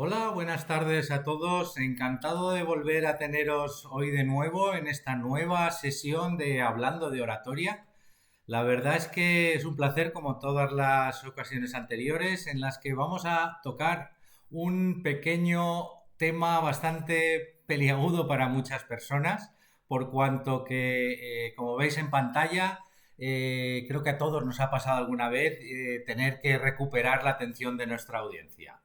Hola, buenas tardes a todos. Encantado de volver a teneros hoy de nuevo en esta nueva sesión de Hablando de Oratoria. La verdad es que es un placer, como todas las ocasiones anteriores, en las que vamos a tocar un pequeño tema bastante peliagudo para muchas personas, por cuanto que, como veis en pantalla, creo que a todos nos ha pasado alguna vez tener que recuperar la atención de nuestra audiencia.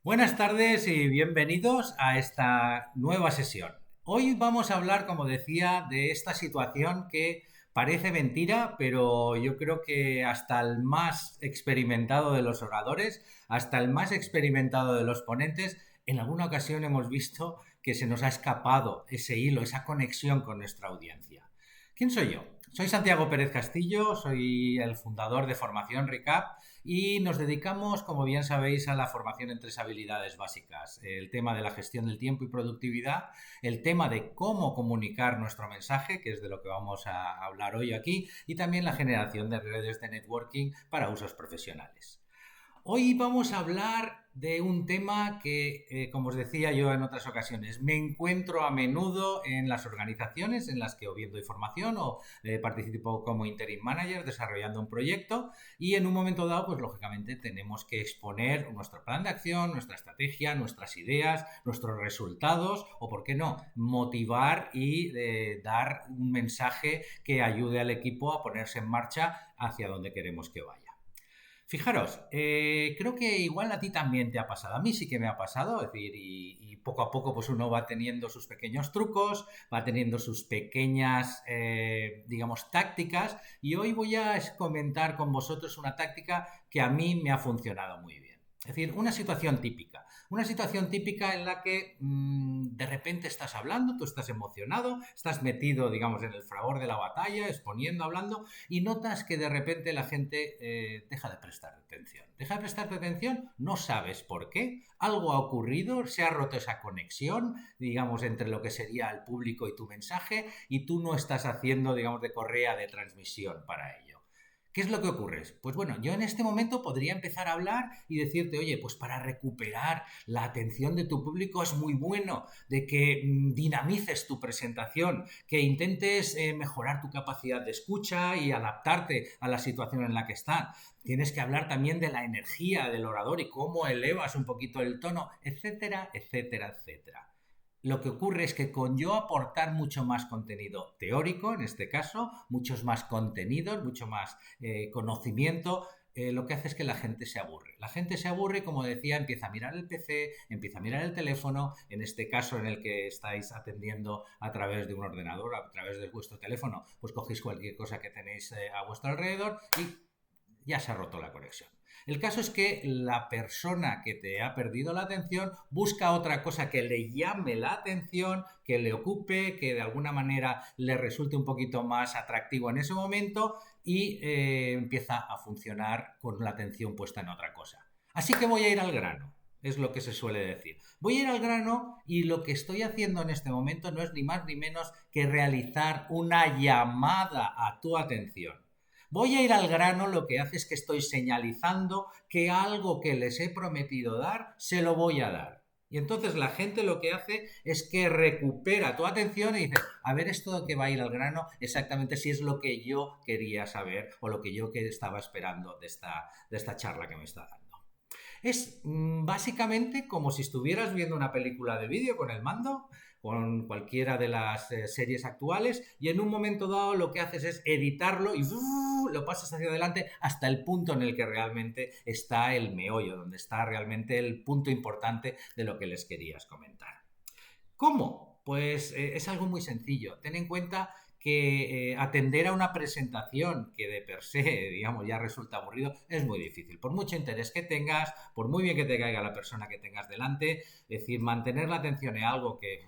Buenas tardes y bienvenidos a esta nueva sesión. Hoy vamos a hablar, como decía, de esta situación que parece mentira, pero yo creo que hasta el más experimentado de los oradores, hasta el más experimentado de los ponentes, en alguna ocasión hemos visto que se nos ha escapado ese hilo, esa conexión con nuestra audiencia. ¿Quién soy yo? Soy Santiago Pérez Castillo, soy el fundador de Formación Recap y nos dedicamos, como bien sabéis, a la formación en tres habilidades básicas. El tema de la gestión del tiempo y productividad, el tema de cómo comunicar nuestro mensaje, que es de lo que vamos a hablar hoy aquí, y también la generación de redes de networking para usos profesionales. Hoy vamos a hablar de un tema que, como os decía yo en otras ocasiones, me encuentro a menudo en las organizaciones en las que o bien doy formación o participo como interim manager desarrollando un proyecto y en un momento dado, pues lógicamente tenemos que exponer nuestro plan de acción, nuestra estrategia, nuestras ideas, nuestros resultados o, por qué no, motivar y dar un mensaje que ayude al equipo a ponerse en marcha hacia donde queremos que vaya. Fijaros, creo que igual a ti también te ha pasado. A mí sí que me ha pasado, es decir, y poco a poco pues uno va teniendo sus pequeños trucos, va teniendo sus pequeñas, digamos, tácticas. Y hoy voy a comentar con vosotros una táctica que a mí me ha funcionado muy bien. Es decir, una situación típica. Una situación típica en la que de repente estás hablando, tú estás emocionado, estás metido, digamos, en el fragor de la batalla, exponiendo, hablando, y notas que de repente la gente deja de prestar atención. Deja de prestarte atención, no sabes por qué, algo ha ocurrido, se ha roto esa conexión, digamos, entre lo que sería el público y tu mensaje, y tú no estás haciendo, digamos, de correa de transmisión para ello. ¿Qué es lo que ocurre? Pues bueno, yo en este momento podría empezar a hablar y decirte, oye, pues para recuperar la atención de tu público es muy bueno de que dinamices tu presentación, que intentes mejorar tu capacidad de escucha y adaptarte a la situación en la que está. Tienes que hablar también de la energía del orador y cómo elevas un poquito el tono, etcétera, etcétera, etcétera. Lo que ocurre es que con yo aportar mucho más contenido teórico, en este caso, muchos más contenidos, mucho más conocimiento, lo que hace es que la gente se aburre. La gente se aburre, como decía, empieza a mirar el PC, empieza a mirar el teléfono, en este caso en el que estáis atendiendo a través de un ordenador, a través de vuestro teléfono, pues cogéis cualquier cosa que tenéis a vuestro alrededor y ya se ha roto la conexión. El caso es que la persona que te ha perdido la atención busca otra cosa que le llame la atención, que le ocupe, que de alguna manera le resulte un poquito más atractivo en ese momento y empieza a funcionar con la atención puesta en otra cosa. Así que voy a ir al grano. Es lo que se suele decir. Voy a ir al grano y lo que estoy haciendo en este momento no es ni más ni menos que realizar una llamada a tu atención. Voy a ir al grano, lo que hace es que estoy señalizando que algo que les he prometido dar, se lo voy a dar. Y entonces la gente lo que hace es que recupera tu atención y dice, a ver esto que va a ir al grano, exactamente si es lo que yo quería saber o lo que yo estaba esperando de esta charla que me está dando. Es básicamente como si estuvieras viendo una película de vídeo con el mando, con cualquiera de las series actuales, y en un momento dado lo que haces es editarlo y lo pasas hacia adelante hasta el punto en el que realmente está el meollo, donde está realmente el punto importante de lo que les querías comentar. ¿Cómo? Pues es algo muy sencillo. Ten en cuenta que atender a una presentación que de per se, digamos, ya resulta aburrido, es muy difícil. Por mucho interés que tengas, por muy bien que te caiga la persona que tengas delante, es decir, mantener la atención en algo que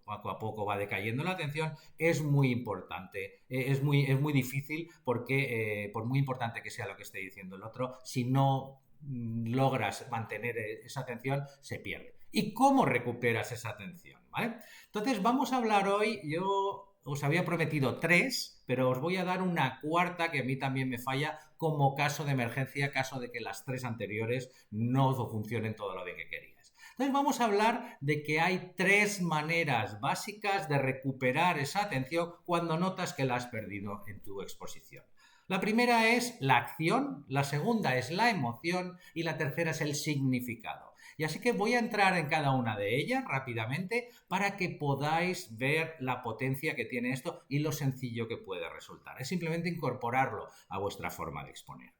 poco a poco va decayendo la atención, es muy importante. Es muy difícil porque, por muy importante que sea lo que esté diciendo el otro, si no logras mantener esa atención, se pierde. ¿Y cómo recuperas esa atención? ¿Vale? Entonces vamos a hablar hoy, yo os había prometido tres, pero os voy a dar una cuarta que a mí también me falla como caso de emergencia, caso de que las tres anteriores no funcionen todo lo bien que queríais. Entonces vamos a hablar de que hay 3 maneras básicas de recuperar esa atención cuando notas que la has perdido en tu exposición. La primera es la acción, la segunda es la emoción y la tercera es el significado. Y así que voy a entrar en cada una de ellas rápidamente para que podáis ver la potencia que tiene esto y lo sencillo que puede resultar. Es simplemente incorporarlo a vuestra forma de exponer.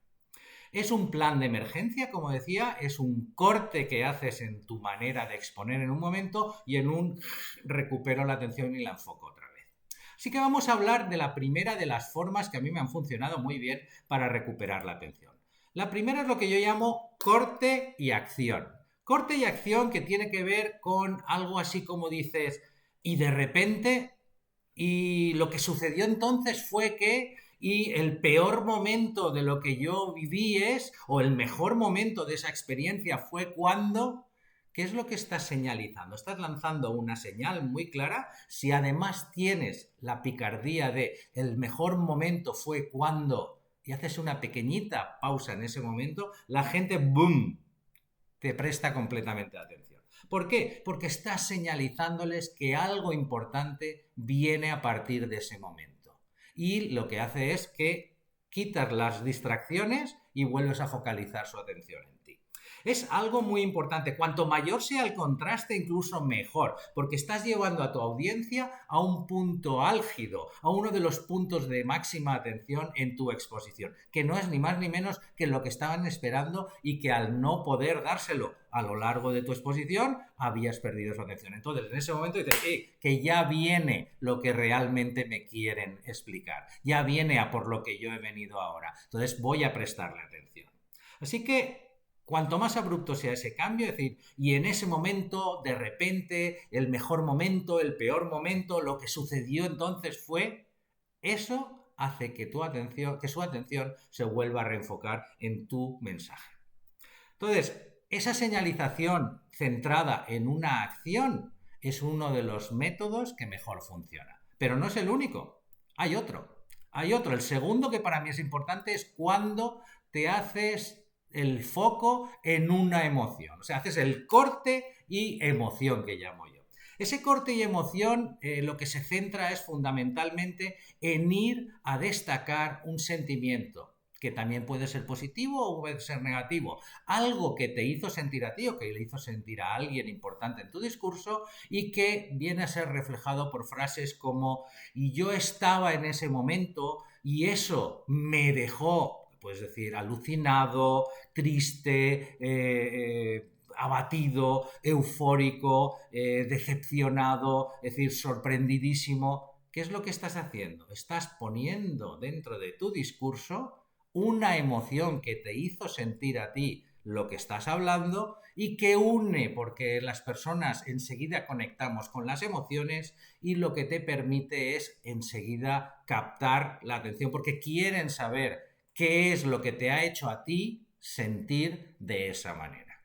Es un plan de emergencia, como decía, es un corte que haces en tu manera de exponer en un momento y en un recupero la atención y la enfoco otra vez. Así que vamos a hablar de la primera de las formas que a mí me han funcionado muy bien para recuperar la atención. La primera es lo que yo llamo corte y acción. Corte y acción que tiene que ver con algo así como dices, y de repente, y lo que sucedió entonces fue que, y el peor momento de lo que yo viví es, o el mejor momento de esa experiencia fue cuando... ¿Qué es lo que estás señalizando? Estás lanzando una señal muy clara. Si además tienes la picardía de el mejor momento fue cuando, y haces una pequeñita pausa en ese momento, la gente, ¡boom!, te presta completamente atención. ¿Por qué? Porque estás señalizándoles que algo importante viene a partir de ese momento. Y lo que hace es que quitas las distracciones y vuelves a focalizar su atención en ti. Es algo muy importante. Cuanto mayor sea el contraste, incluso mejor, porque estás llevando a tu audiencia a un punto álgido, a uno de los puntos de máxima atención en tu exposición, que no es ni más ni menos que lo que estaban esperando y que al no poder dárselo a lo largo de tu exposición, habías perdido su atención. Entonces, en ese momento dices, que ya viene lo que realmente me quieren explicar, ya viene a por lo que yo he venido ahora. Entonces, voy a prestarle atención. Así que cuanto más abrupto sea ese cambio, es decir, y en ese momento, de repente, el mejor momento, el peor momento, lo que sucedió entonces fue, eso hace que su atención se vuelva a reenfocar en tu mensaje. Entonces, esa señalización centrada en una acción es uno de los métodos que mejor funciona. Pero no es el único. Hay otro. El segundo que para mí es importante es cuando te haces el foco en una emoción. O sea, haces el corte y emoción que llamo yo. Ese corte y emoción lo que se centra es fundamentalmente en ir a destacar un sentimiento que también puede ser positivo o puede ser negativo. Algo que te hizo sentir a ti o que le hizo sentir a alguien importante en tu discurso y que viene a ser reflejado por frases como y yo estaba en ese momento y eso me dejó, puedes decir, alucinado, triste, abatido, eufórico, decepcionado, es decir, sorprendidísimo. ¿Qué es lo que estás haciendo? Estás poniendo dentro de tu discurso una emoción que te hizo sentir a ti lo que estás hablando y que une, porque las personas enseguida conectamos con las emociones y lo que te permite es enseguida captar la atención porque quieren saber qué es lo que te ha hecho a ti sentir de esa manera.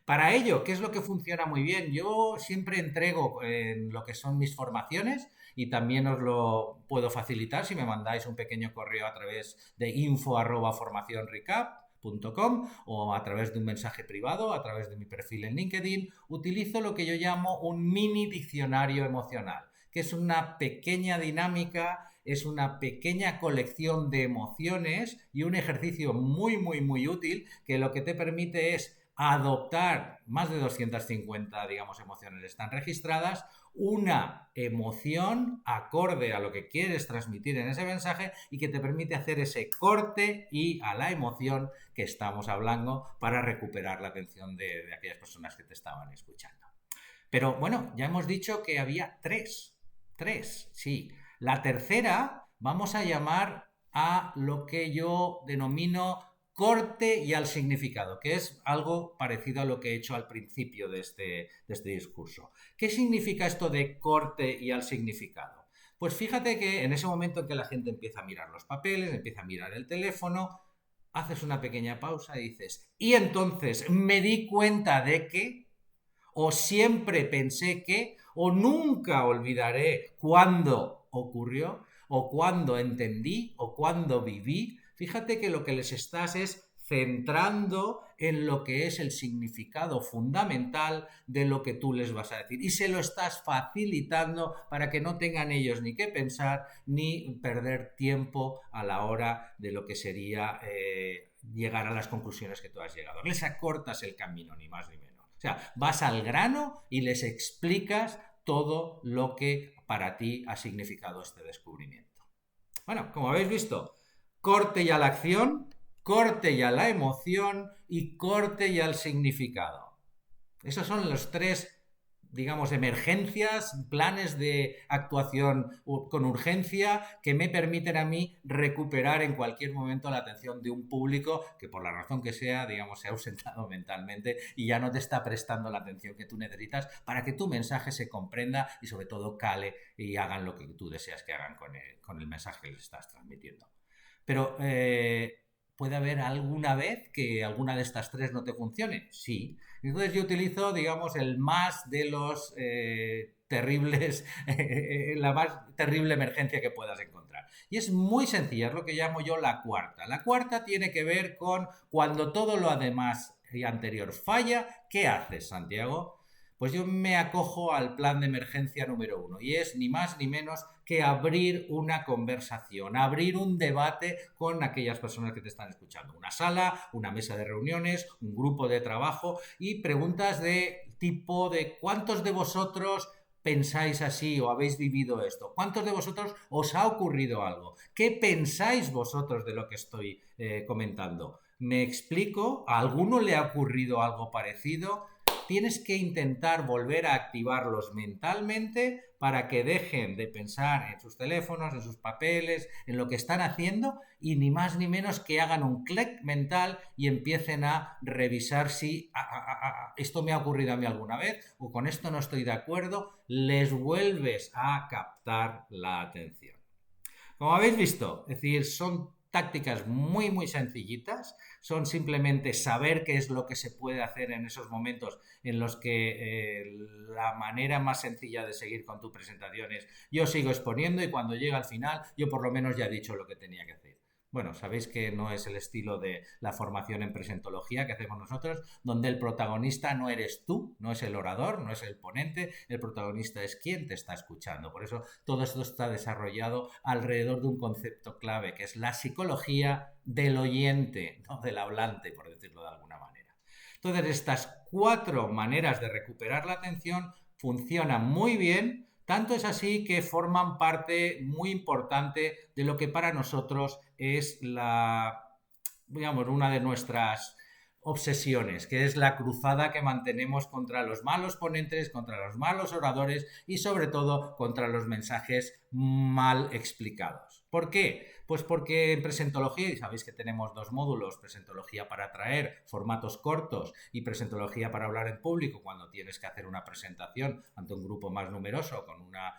Para ello, ¿qué es lo que funciona muy bien? Yo siempre entrego en lo que son mis formaciones y también os lo puedo facilitar si me mandáis un pequeño correo a través de info@formacionrecap.com o a través de un mensaje privado, a través de mi perfil en LinkedIn. Utilizo lo que yo llamo un mini diccionario emocional, que es una pequeña dinámica, es una pequeña colección de emociones y un ejercicio muy, muy, muy útil que lo que te permite es adoptar, más de 250, digamos, emociones están registradas, una emoción acorde a lo que quieres transmitir en ese mensaje y que te permite hacer ese corte y a la emoción que estamos hablando para recuperar la atención de aquellas personas que te estaban escuchando. Pero bueno, ya hemos dicho que había tres, sí. La tercera vamos a llamar a lo que yo denomino corte y al significado, que es algo parecido a lo que he hecho al principio de este discurso. ¿Qué significa esto de corte y al significado? Pues fíjate que en ese momento en que la gente empieza a mirar los papeles, empieza a mirar el teléfono, haces una pequeña pausa y dices, y entonces me di cuenta de que, o siempre pensé que, o nunca olvidaré cuándo ocurrió, o cuándo entendí, o cuándo viví. Fíjate que lo que les estás es centrando en lo que es el significado fundamental de lo que tú les vas a decir. Y se lo estás facilitando para que no tengan ellos ni que pensar ni perder tiempo a la hora de lo que sería llegar a las conclusiones que tú has llegado. Les acortas el camino, ni más ni menos. O sea, vas al grano y les explicas todo lo que para ti ha significado este descubrimiento. Bueno, como habéis visto, corte ya la acción, corte ya la emoción y corte ya el significado. Esos son los tres, digamos, emergencias, planes de actuación con urgencia que me permiten a mí recuperar en cualquier momento la atención de un público que por la razón que sea, digamos, se ha ausentado mentalmente y ya no te está prestando la atención que tú necesitas para que tu mensaje se comprenda y sobre todo cale y hagan lo que tú deseas que hagan con el mensaje que les estás transmitiendo. Pero ¿puede haber alguna vez que alguna de estas tres no te funcione? Sí. Entonces yo utilizo, digamos, el más de los terribles, la más terrible emergencia que puedas encontrar. Y es muy sencilla, es lo que llamo yo la cuarta. La cuarta tiene que ver con cuando todo lo demás y anterior falla, ¿qué haces, Santiago? Pues yo me acojo al plan de emergencia número 1 y es ni más ni menos que abrir una conversación, abrir un debate con aquellas personas que te están escuchando. Una sala, una mesa de reuniones, un grupo de trabajo y preguntas de tipo de ¿cuántos de vosotros pensáis así o habéis vivido esto? ¿Cuántos de vosotros os ha ocurrido algo? ¿Qué pensáis vosotros de lo que estoy comentando? ¿Me explico? ¿A alguno le ha ocurrido algo parecido? Tienes que intentar volver a activarlos mentalmente para que dejen de pensar en sus teléfonos, en sus papeles, en lo que están haciendo y ni más ni menos que hagan un clic mental y empiecen a revisar si esto me ha ocurrido a mí alguna vez o con esto no estoy de acuerdo, les vuelves a captar la atención. Como habéis visto, es decir, son tácticas muy sencillitas, son simplemente saber qué es lo que se puede hacer en esos momentos en los que la manera más sencilla de seguir con tu presentación es yo sigo exponiendo y cuando llega al final yo por lo menos ya he dicho lo que tenía que hacer. Bueno, sabéis que no es el estilo de la formación en presentología que hacemos nosotros, donde el protagonista no eres tú, no es el orador, no es el ponente, el protagonista es quien te está escuchando. Por eso todo esto está desarrollado alrededor de un concepto clave, que es la psicología del oyente, no del hablante, por decirlo de alguna manera. Entonces, estas 4 maneras de recuperar la atención funcionan muy bien. Tanto es así que forman parte muy importante de lo que para nosotros es digamos, una de nuestras obsesiones, que es la cruzada que mantenemos contra los malos ponentes, contra los malos oradores y sobre todo contra los mensajes mal explicados. ¿Por qué? Pues porque en presentología, y sabéis que tenemos 2 módulos, presentología para atraer, formatos cortos y presentología para hablar en público cuando tienes que hacer una presentación ante un grupo más numeroso con una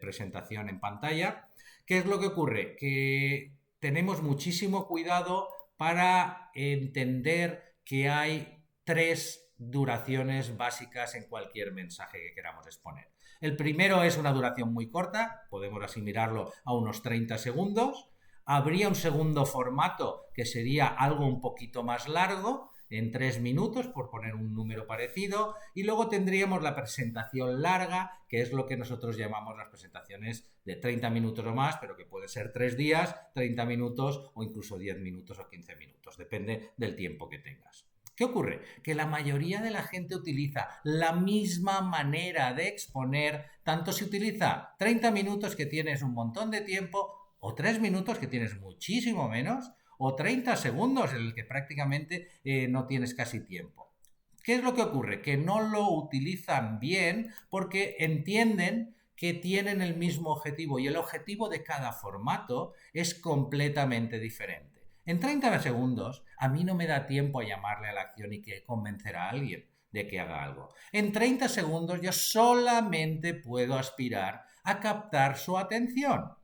presentación en pantalla. ¿Qué es lo que ocurre? Que tenemos muchísimo cuidado para entender que hay 3 duraciones básicas en cualquier mensaje que queramos exponer. El primero es una duración muy corta, podemos asimilarlo a unos 30 segundos. Habría un segundo formato que sería algo un poquito más largo, en 3 minutos, por poner un número parecido, y luego tendríamos la presentación larga, que es lo que nosotros llamamos las presentaciones de 30 minutos o más, pero que puede ser 3 días, 30 minutos o incluso 10 minutos o 15 minutos, depende del tiempo que tengas. ¿Qué ocurre? Que la mayoría de la gente utiliza la misma manera de exponer, tanto si utiliza 30 minutos que tienes un montón de tiempo, o 3 minutos que tienes muchísimo menos, o 30 segundos en el que prácticamente no tienes casi tiempo. ¿Qué es lo que ocurre? Que no lo utilizan bien porque entienden que tienen el mismo objetivo y el objetivo de cada formato es completamente diferente. En 30 segundos a mí no me da tiempo a llamarle a la acción y que convencer a alguien de que haga algo. En 30 segundos yo solamente puedo aspirar a captar su atención.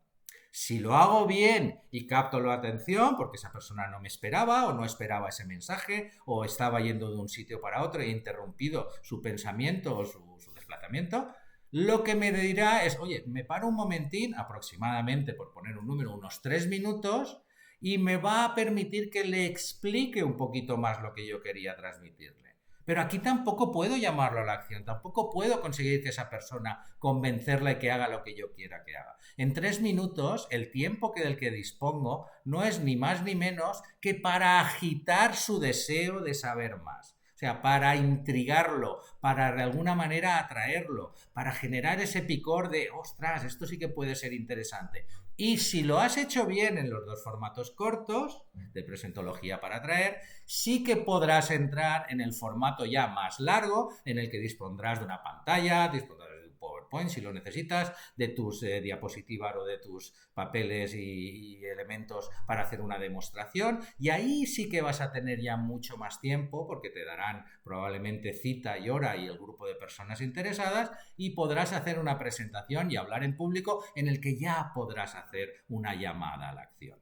Si lo hago bien y capto la atención, porque esa persona no me esperaba o no esperaba ese mensaje o estaba yendo de un sitio para otro y he interrumpido su pensamiento o su desplazamiento, lo que me dirá es, oye, me paro un momentín, aproximadamente, por poner un número, unos 3 minutos y me va a permitir que le explique un poquito más lo que yo quería transmitirle. Pero aquí tampoco puedo llamarlo a la acción, tampoco puedo conseguir que esa persona convencerla y que haga lo que yo quiera que haga. En 3 minutos, el tiempo del que dispongo no es ni más ni menos que para agitar su deseo de saber más. O sea, para intrigarlo, para de alguna manera atraerlo, para generar ese picor de, ostras, esto sí que puede ser interesante. Y si lo has hecho bien en los dos formatos cortos, de presentología para atraer, sí que podrás entrar en el formato ya más largo, en el que dispondrás de una pantalla, dispondrás de un PowerPoint si lo necesitas, de tus diapositivas o de tus papeles y elementos para hacer una demostración, y ahí sí que vas a tener ya mucho más tiempo porque te darán probablemente cita y hora y el grupo de personas interesadas, y podrás hacer una presentación y hablar en público en el que ya podrás hacer una llamada a la acción.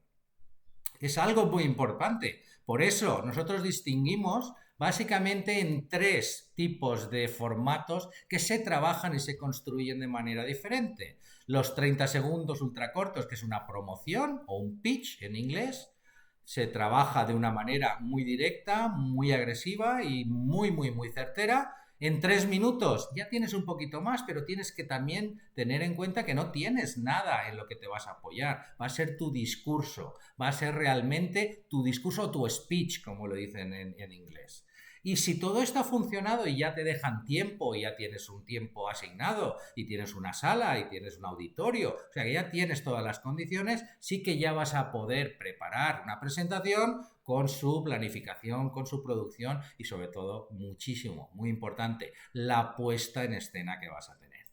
Es algo muy importante. Por eso nosotros distinguimos básicamente en 3 tipos de formatos que se trabajan y se construyen de manera diferente. Los 30 segundos ultracortos, que es una promoción o un pitch en inglés, se trabaja de una manera muy directa, muy agresiva y muy certera. En 3 minutos ya tienes un poquito más, pero tienes que también tener en cuenta que no tienes nada en lo que te vas a apoyar. Va a ser tu discurso, va a ser realmente tu discurso o tu speech, como lo dicen en inglés. Y si todo esto ha funcionado y ya te dejan tiempo, y ya tienes un tiempo asignado, y tienes una sala, y tienes un auditorio, o sea que ya tienes todas las condiciones, sí que ya vas a poder preparar una presentación con su planificación, con su producción y sobre todo, muchísimo, muy importante, la puesta en escena que vas a tener.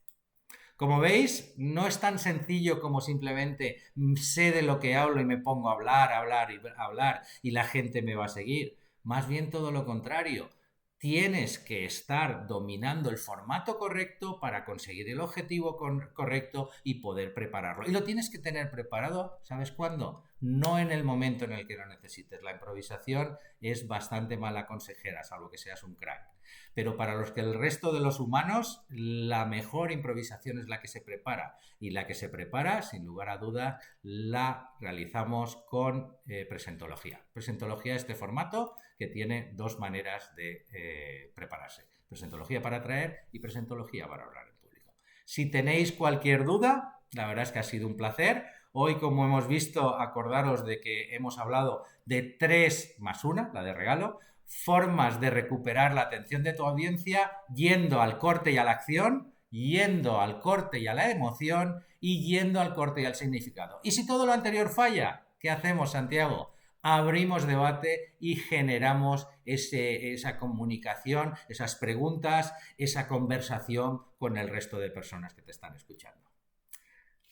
Como veis, no es tan sencillo como simplemente sé de lo que hablo y me pongo a hablar y la gente me va a seguir. Más bien todo lo contrario. Tienes que estar dominando el formato correcto para conseguir el objetivo correcto y poder prepararlo. Y lo tienes que tener preparado, ¿sabes cuándo? No en el momento en el que lo necesites. La improvisación es bastante mala consejera, salvo que seas un crack. Pero para los que el resto de los humanos, la mejor improvisación es la que se prepara. Y la que se prepara, sin lugar a dudas, la realizamos con presentología. Presentología es este formato que tiene 2 maneras de prepararse. Presentología para atraer y presentología para hablar en público. Si tenéis cualquier duda, la verdad es que ha sido un placer. Hoy, como hemos visto, acordaros de que hemos hablado de 3 más 1, la de regalo, formas de recuperar la atención de tu audiencia yendo al corte y a la acción, yendo al corte y a la emoción y yendo al corte y al significado. Y si todo lo anterior falla, ¿qué hacemos, Santiago? Abrimos debate y generamos esa comunicación, esas preguntas, esa conversación con el resto de personas que te están escuchando.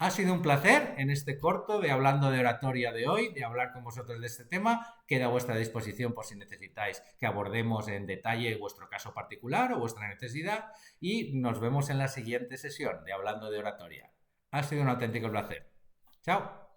Ha sido un placer en este corto de Hablando de Oratoria de hoy, de hablar con vosotros de este tema. Queda a vuestra disposición por si necesitáis que abordemos en detalle vuestro caso particular o vuestra necesidad, y nos vemos en la siguiente sesión de Hablando de Oratoria. Ha sido un auténtico placer. Chao.